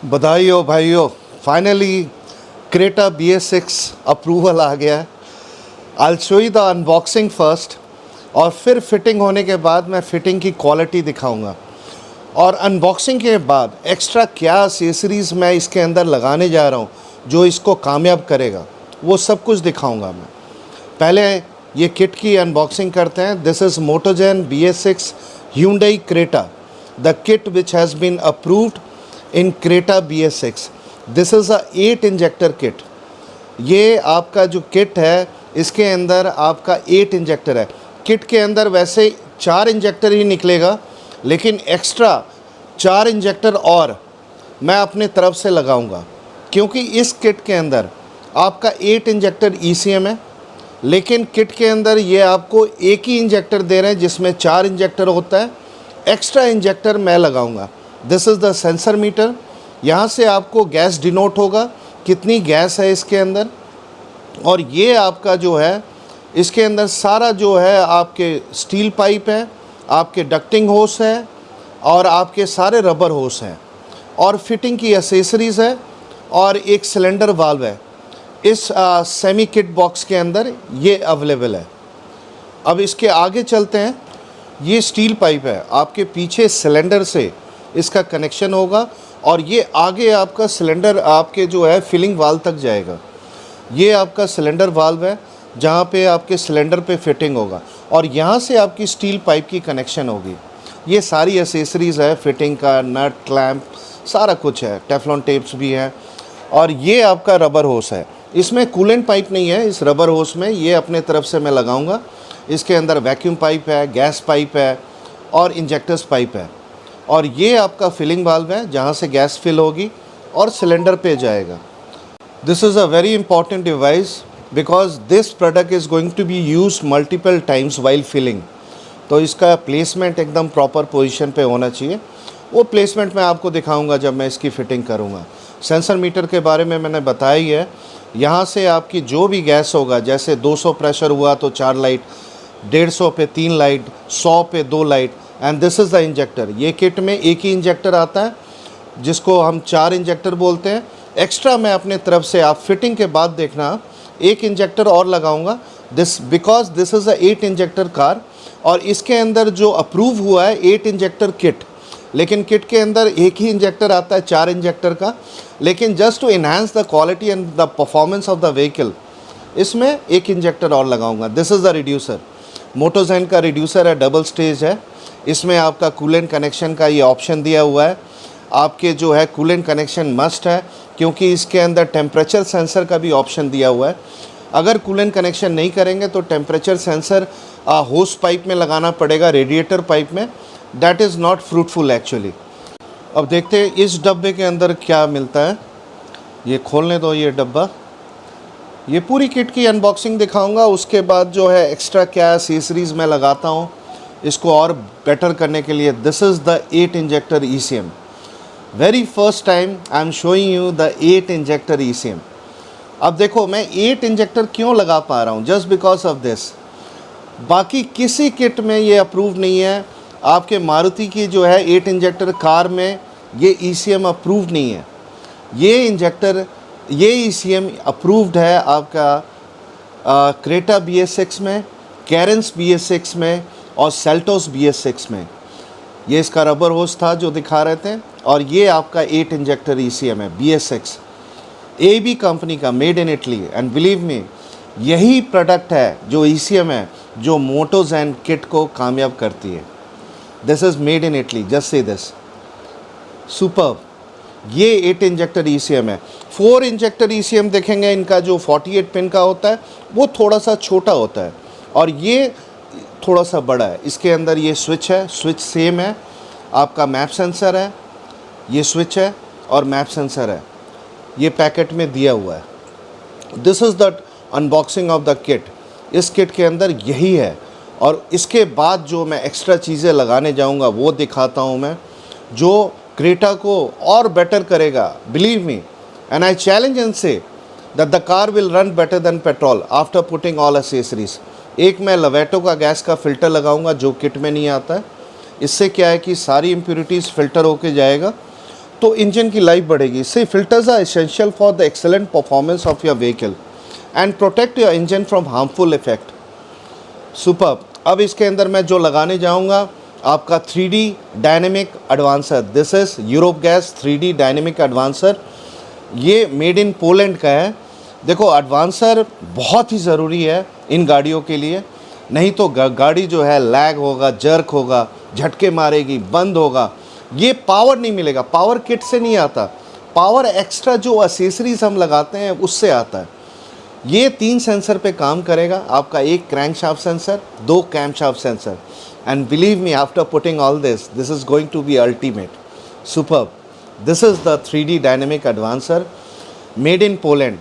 बधाई हो भाइयों, फाइनली क्रेटा BS6 अप्रूवल आ गया है। I show you the unboxing first और फिर फिटिंग होने के बाद मैं फिटिंग की क्वालिटी दिखाऊंगा और अनबॉक्सिंग के बाद एक्स्ट्रा क्या एक्सेसरीज़ मैं इसके अंदर लगाने जा रहा हूँ जो इसको कामयाब करेगा, वो सब कुछ दिखाऊंगा मैं। पहले ये किट की अनबॉक्सिंग करते हैं। This is Motogen BS6 Hyundai Creta, the kit which has been approved in Creta BS6। This is a 8 injector kit. ये आपका जो किट है इसके अंदर आपका 8 इंजेक्टर है। किट के अंदर वैसे 4 इंजेक्टर ही निकलेगा, लेकिन एक्स्ट्रा 4 इंजेक्टर और मैं अपने तरफ से लगाऊंगा, क्योंकि इस किट के अंदर आपका 8 इंजेक्टर ECM है, लेकिन किट के अंदर ये आपको एक ही इंजेक्टर दे रहे हैं जिसमें 4 इंजेक्टर होता है। एक्स्ट्रा इंजेक्टर मैं लगाऊंगा। This is the sensor meter. यहाँ से आपको गैस डिनोट होगा, कितनी गैस है इसके अंदर। और ये आपका जो है इसके अंदर सारा जो है आपके स्टील पाइप है, आपके डक्टिंग होस है और आपके सारे रबर होस हैं और फिटिंग की एसेसरीज़ है और एक सिलेंडर वाल्व है। इस सेमी किट बॉक्स के अंदर ये अवेलेबल है। अब इसके आगे चलते हैं। ये स्टील पाइप है, आपके पीछे सिलेंडर से इसका कनेक्शन होगा और ये आगे आपका सिलेंडर आपके जो है फिलिंग वाल्व तक जाएगा। ये आपका सिलेंडर वाल्व है जहाँ पे आपके सिलेंडर पे फिटिंग होगा और यहाँ से आपकी स्टील पाइप की कनेक्शन होगी। ये सारी एसेसरीज़ है, फिटिंग का नट क्लैंप सारा कुछ है, टेफ्लॉन टेप्स भी हैं। और ये आपका रबर होस है। इसमें कूलेंट पाइप नहीं है इस रबर होस में, ये अपने तरफ से मैं लगाऊंगा। इसके अंदर वैक्यूम पाइप है, गैस पाइप है और इंजेक्टर्स पाइप है। और ये आपका फिलिंग वाल्व है जहाँ से गैस फिल होगी और सिलेंडर पे जाएगा। This is a very important device because this product is going to be use multiple times while filling. तो इसका प्लेसमेंट एकदम प्रॉपर पोजीशन पे होना चाहिए। वो प्लेसमेंट मैं आपको दिखाऊंगा जब मैं इसकी फ़िटिंग करूंगा। सेंसर मीटर के बारे में मैंने बताया ही है। यहाँ से आपकी जो भी गैस होगा, जैसे 200 प्रेशर हुआ तो 4 लाइट, 150 पे 3 लाइट, 100 पे 2 light. And this is the injector. ये किट में एक ही इंजेक्टर आता है जिसको हम 4 इंजेक्टर बोलते हैं। एक्स्ट्रा मैं अपने तरफ से, आप फिटिंग के बाद देखना, एक इंजेक्टर और लगाऊंगा। Because this is a 8 injector car और इसके अंदर जो अप्रूव हुआ है 8 इंजेक्टर किट, लेकिन किट के अंदर एक ही इंजेक्टर आता है 4 इंजेक्टर का। लेकिन just to enhance the quality and the performance of the vehicle, इसमें एक इंजेक्टर और लगाऊंगा। This is the reducer. Motogen का रिड्यूसर है, डबल स्टेज है। इसमें आपका कूलेंट कनेक्शन का ये ऑप्शन दिया हुआ है। आपके जो है कूलेंट कनेक्शन मस्ट है, क्योंकि इसके अंदर टेम्परेचर सेंसर का भी ऑप्शन दिया हुआ है। अगर कूलेंट कनेक्शन नहीं करेंगे तो टेम्परेचर सेंसर होस पाइप में लगाना पड़ेगा, रेडिएटर पाइप में। That is not fruitful actually. अब देखते हैं इस डब्बे के अंदर क्या मिलता है। ये खोलने दो ये डब्बा। ये पूरी किट की अनबॉक्सिंग दिखाऊंगा, उसके बाद जो है एक्स्ट्रा क्या एक्सेसरीज़ मैं लगाता हूँ इसको और बेटर करने के लिए। This is the 8 injector ECM। Very first time I am showing you the 8 injector ECM। अब देखो मैं 8 इंजेक्टर क्यों लगा पा रहा हूँ, जस्ट बिकॉज ऑफ दिस। बाकी किसी किट में ये अप्रूव नहीं है। आपके मारुति की जो है 8 इंजेक्टर कार में ये ECM अप्रूव नहीं है। ये इंजेक्टर, ये ECM अप्रूव्ड है आपका क्रेटा BS6 में, कैरेंस BS6 में और सेल्टोस BS6 में। ये इसका रबर होस था जो दिखा रहे थे। और ये आपका 8 इंजेक्टर ECM है BS6, AB कंपनी का, made in Italy. And believe मी, यही प्रोडक्ट है जो ECM है जो मोटोजेन किट को कामयाब करती है। This is made in Italy, just say this. Superb. ये 8 इंजेक्टर ECM है। 4 इंजेक्टर ECM देखेंगे, इनका जो 48 पिन का होता है वो थोड़ा सा छोटा होता है और ये थोड़ा सा बड़ा है। इसके अंदर ये स्विच है, स्विच सेम है। आपका मैप सेंसर है, ये स्विच है और मैप सेंसर है। ये पैकेट में दिया हुआ है। This is the unboxing of the kit. इस किट के अंदर यही है और इसके बाद जो मैं एक्स्ट्रा चीज़ें लगाने जाऊंगा वो दिखाता हूं मैं, जो क्रेटा को और बेटर करेगा। Believe me, and I challenge and say that the car will run better than petrol after putting all accessories. एक मैं लवेटो का गैस का फ़िल्टर लगाऊंगा जो किट में नहीं आता है। इससे क्या है कि सारी इम्प्योरिटीज़ फ़िल्टर होके जाएगा तो इंजन की लाइफ बढ़ेगी। से filters are essential for the excellent performance of your vehicle and protect your engine from harmful effect. Superb. अब इसके अंदर मैं जो लगाने जाऊंगा आपका 3D dynamic advancer. This is Europe gas 3D dynamic advancer. ये मेड इन पोलैंड का है। देखो एडवांसर बहुत ही ज़रूरी है इन गाड़ियों के लिए, नहीं तो गाड़ी जो है लैग होगा, जर्क होगा, झटके मारेगी, बंद होगा। ये पावर नहीं मिलेगा, पावर किट से नहीं आता, पावर एक्स्ट्रा जो एसेसरीज हम लगाते हैं उससे आता है। ये 3 सेंसर पे काम करेगा आपका, एक crankshaft sensor, 2 camshaft sensor, and believe me after putting all this is going to be ultimate, superb. This is the 3D dynamic advancer made in Poland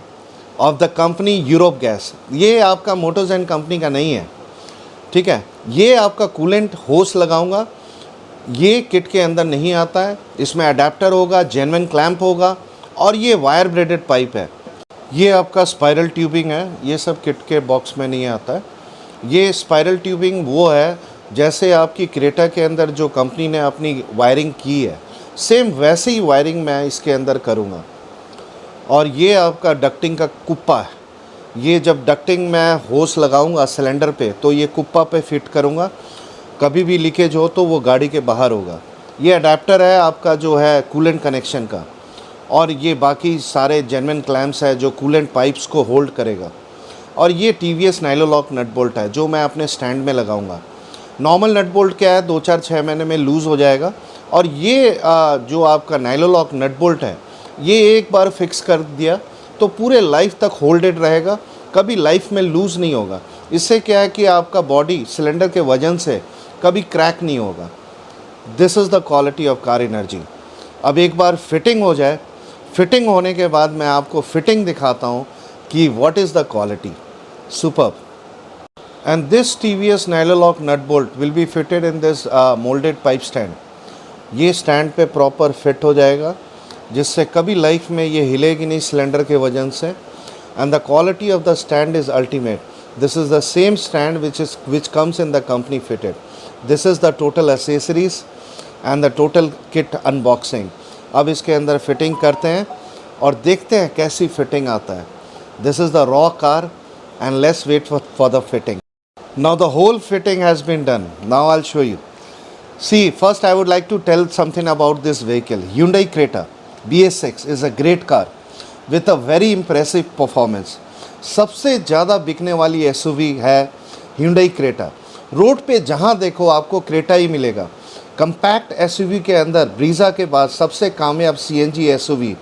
of the company Europe gas. ये आपका Motors and company का नहीं है, ठीक है। ये आपका coolant होस लगाऊंगा, ये किट के अंदर नहीं आता है। इसमें अडेप्टर होगा, जेन्युइन क्लैंप होगा और ये वायर ब्रेडेड पाइप है। ये आपका स्पाइरल ट्यूबिंग है, ये सब किट के बॉक्स में नहीं आता है। ये स्पाइरल ट्यूबिंग वो है जैसे आपकी क्रेटा के अंदर जो कंपनी ने अपनी वायरिंग की है, सेम वैसे ही वायरिंग मैं इसके अंदर करूँगा। और ये आपका डक्टिंग का कुप्पा है। ये जब डक्टिंग मैं होस लगाऊंगा सिलेंडर पे तो ये कुप्पा पे फिट करूंगा, कभी भी लीकेज हो तो वो गाड़ी के बाहर होगा। ये अडेप्टर है आपका जो है कूलेंट कनेक्शन का, और ये बाकी सारे जेन्युइन क्लैम्प्स है जो कूलेंट पाइप्स को होल्ड करेगा। और ये TVS नाइलोलॉक नट बोल्ट है जो मैं अपने स्टैंड में लगाऊंगा। नॉर्मल नट बोल्ट क्या है 2-4-6 महीने में लूज़ हो जाएगा, और ये जो आपका नाइलोलॉक नट बोल्ट है ये एक बार फिक्स कर दिया तो पूरे लाइफ तक होल्डेड रहेगा, कभी लाइफ में लूज़ नहीं होगा। इससे क्या है कि आपका बॉडी सिलेंडर के वजन से कभी क्रैक नहीं होगा। This is the quality of car energy. अब एक बार फिटिंग हो जाए, फिटिंग होने के बाद मैं आपको फिटिंग दिखाता हूँ कि what is the quality. Superb. And this TVS नाइलोलॉक nut bolt will be fitted in this moulded pipe stand. ये स्टैंड पे प्रॉपर फिट हो जाएगा जिससे कभी लाइफ में ये हिलेगी नहीं सिलेंडर के वजन से। And the quality of the stand is ultimate. This is the same stand which comes in the company fitted. This is the total accessories and the total kit unboxing. अब इसके अंदर fitting करते हैं और देखते हैं कैसी फिटिंग आता है। This is the raw car and let's wait for the fitting. Now the whole fitting has been done. Now I'll show you. See, first I would like to tell something about this vehicle. Hyundai Creta BS6 is a great car with a very impressive performance. सबसे ज़्यादा बिकने वाली SUV है Hyundai Creta। Road पे जहाँ देखो आपको Creta ही मिलेगा। कंपैक्ट SUV के अंदर ब्रीज़ा के बाद सबसे कामयाब CNG SUV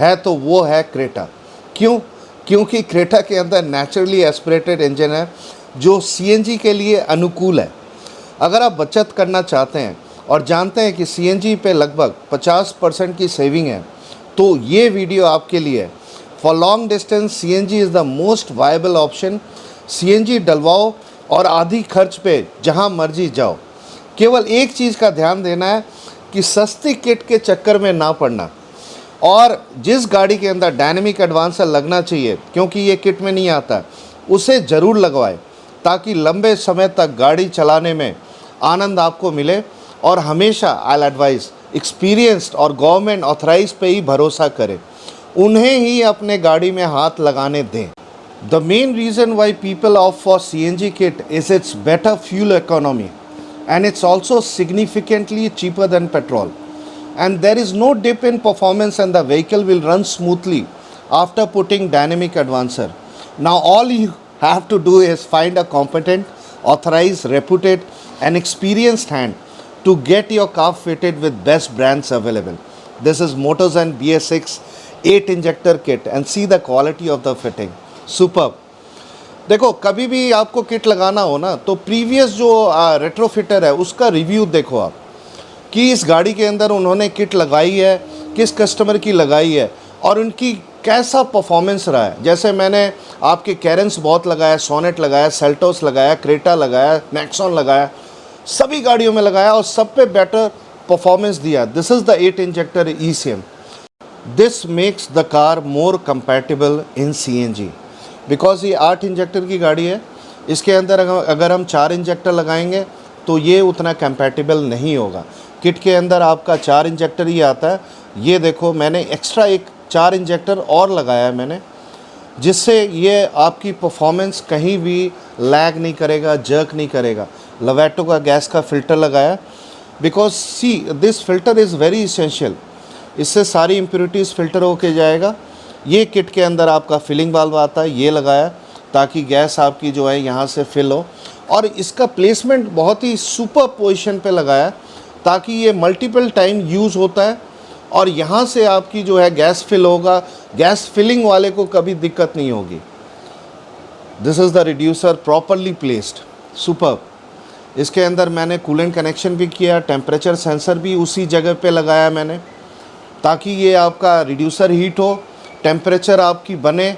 है तो वो है क्रेटा। क्यों? क्योंकि क्रेटा के अंदर नेचुरली एस्पिरेटेड इंजन है जो CNG के लिए अनुकूल है। अगर आप बचत करना चाहते हैं और जानते हैं कि CNG पे लगभग 50% की सेविंग है तो ये वीडियो आपके लिए है। For long distance CNG is the most viable option. CNG डलवाओ और आधी खर्च पे जहां मर्जी जाओ। केवल एक चीज़ का ध्यान देना है कि सस्ती किट के चक्कर में ना पड़ना, और जिस गाड़ी के अंदर डायनेमिक एडवांसर लगना चाहिए क्योंकि ये किट में नहीं आता, उसे ज़रूर लगवाएं ताकि लंबे समय तक गाड़ी चलाने में आनंद आपको मिले। और हमेशा आई एडवाइस एक्सपीरियंस्ड और गवर्नमेंट ऑथराइज पे ही भरोसा करें, उन्हें ही अपने गाड़ी में हाथ लगाने दें। The main reason why people opt for CNG kit is it's better fuel economy and it's also significantly cheaper than petrol, and there is no dip in performance and the vehicle will run smoothly after putting dynamic advancer. Now all you have to do is find a competent, authorized, reputed and experienced hand to get your car fitted with best brands available. This is Motors and BS6 8 injector kit and see the quality of the fitting. Superb. देखो कभी भी आपको kit लगाना हो ना तो previous जो रेट्रोफिटर है उसका रिव्यू देखो आप कि इस गाड़ी के अंदर उन्होंने किट लगाई है, किस कस्टमर की लगाई है और उनकी कैसा परफॉर्मेंस रहा है। जैसे मैंने आपके कैरेंस बहुत लगाया, सोनेट लगाया, सेल्टोस लगाया, क्रेटा लगाया, नेक्सॉन लगाया, सभी गाड़ियों में लगाया और सब पे बेटर परफॉर्मेंस दिया। This is the 8 injector ECM. This makes the car more compatible in CNG because ये 8 इंजेक्टर की गाड़ी है इसके अंदर अगर हम 4 इंजेक्टर लगाएंगे तो ये उतना कंपैटिबल नहीं होगा। किट के अंदर आपका 4 इंजेक्टर ही आता है। ये देखो मैंने एक्स्ट्रा एक 4 इंजेक्टर और लगाया है मैंने, जिससे ये आपकी परफॉर्मेंस कहीं भी लैग नहीं करेगा, जर्क नहीं करेगा। लवेटो का गैस का फ़िल्टर लगाया, because see this filter is very essential. इससे सारी इम्प्योरिटीज़ फ़िल्टर होके जाएगा। ये किट के अंदर आपका फिलिंग वाल्व आता है, ये लगाया ताकि गैस आपकी जो है यहाँ से फिल हो। और इसका प्लेसमेंट बहुत ही सुपर पोजीशन पे लगाया ताकि ये मल्टीपल टाइम यूज़ होता है और यहाँ से आपकी जो है गैस फिल होगा। गैस फिलिंग वाले को कभी दिक्कत नहीं होगी। This is the reducer properly placed, super. इसके अंदर मैंने कूलेंट कनेक्शन भी किया, टेम्परेचर सेंसर भी उसी जगह पे लगाया मैंने, ताकि ये आपका रिड्यूसर हीट हो, टेम्परेचर आपकी बने।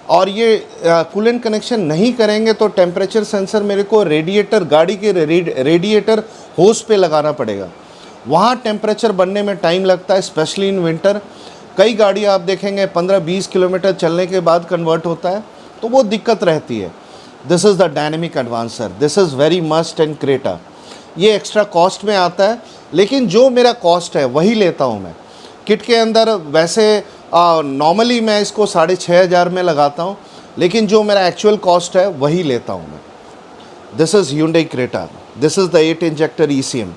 और ये कूलेंट कनेक्शन नहीं करेंगे तो टेम्परेचर सेंसर मेरे को रेडिएटर, गाड़ी के रेडिएटर होस पे लगाना पड़ेगा। वहाँ टेम्परेचर बनने में टाइम लगता है, स्पेशली इन विंटर। कई गाड़ी आप देखेंगे 15-20 किलोमीटर चलने के बाद कन्वर्ट होता है, तो वो दिक्कत रहती है। This is the dynamic advancer, this is very must in Creta. ये एक्स्ट्रा कॉस्ट में आता है, लेकिन जो मेरा कॉस्ट है वही लेता हूँ मैं। किट के अंदर वैसे नॉर्मली मैं इसको 6,500 में लगाता हूँ, लेकिन जो मेरा एक्चुअल कॉस्ट है वही लेता हूँ मैं। This is Hyundai Creta, this is the 8 injector ECM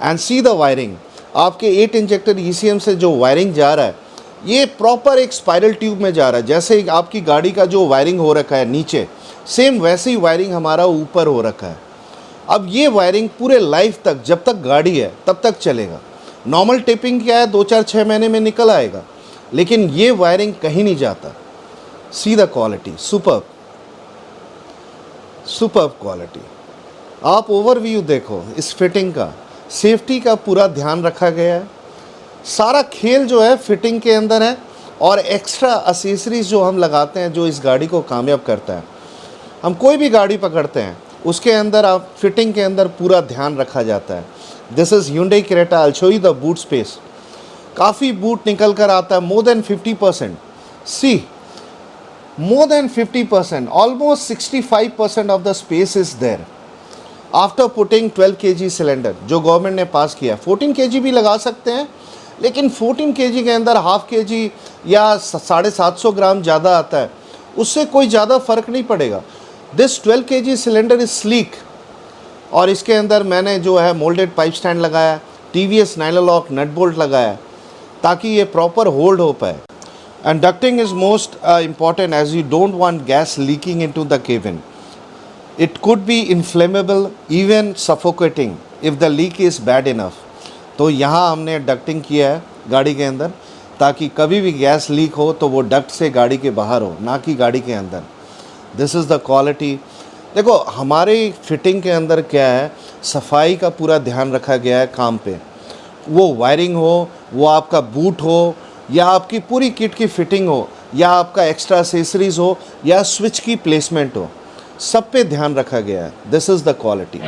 and see the wiring. आपके 8 इंजेक्टर ECM से जो वायरिंग जा रहा है, ये प्रॉपर एक स्पाइरल ट्यूब में जा रहा है। जैसे आपकी गाड़ी का जो वायरिंग हो रखा है नीचे, सेम वैसे ही वायरिंग हमारा ऊपर हो रखा है। अब ये वायरिंग पूरे लाइफ तक, जब तक गाड़ी है तब तक चलेगा। नॉर्मल टेपिंग क्या है, 2-4-6 महीने में निकल आएगा, लेकिन ये वायरिंग कहीं नहीं जाता। See the quality, superb, superb quality. आप ओवरव्यू देखो इस फिटिंग का, सेफ्टी का पूरा ध्यान रखा गया है। सारा खेल जो है फिटिंग के अंदर है, और एक्स्ट्रा एसेसरीज जो हम लगाते हैं जो इस गाड़ी को कामयाब करता है। हम कोई भी गाड़ी पकड़ते हैं उसके अंदर आप फिटिंग के अंदर पूरा ध्यान रखा जाता है। This is Hyundai Creta। I'll show you the boot space। काफ़ी बूट निकल कर आता है, more than 50%। See, more than 50%, almost 65% of the space is there after putting 12 kg cylinder जो गवर्नमेंट ने पास किया। 14 kg भी लगा सकते हैं, लेकिन 14 kg के अंदर ½ kg या 750 ग्राम ज़्यादा आता है, उससे कोई ज़्यादा फ़र्क नहीं पड़ेगा। This 12 kg cylinder is sleek. और इसके अंदर मैंने जो है मोल्डेड पाइप स्टैंड लगाया, TVS नाइलोलॉक नट बोल्ट लगाया, ताकि ये प्रॉपर होल्ड हो पाए। And ducting is most important as you don't want gas leaking into the cabin. It could be inflammable, even suffocating if the leak is bad enough. तो यहाँ हमने ducting किया है गाड़ी के अंदर, ताकि कभी भी गैस लीक हो तो वो डक्ट से गाड़ी के बाहर हो, ना कि गाड़ी के अंदर। This is the quality. देखो हमारी फिटिंग के अंदर क्या है, सफाई का पूरा ध्यान रखा गया है काम पे। वो वायरिंग हो, वो आपका बूट हो, या आपकी पूरी किट की फिटिंग हो, या आपका एक्स्ट्रा एसेसरीज हो, या स्विच की प्लेसमेंट हो, सब पे ध्यान रखा गया है। This is the quality.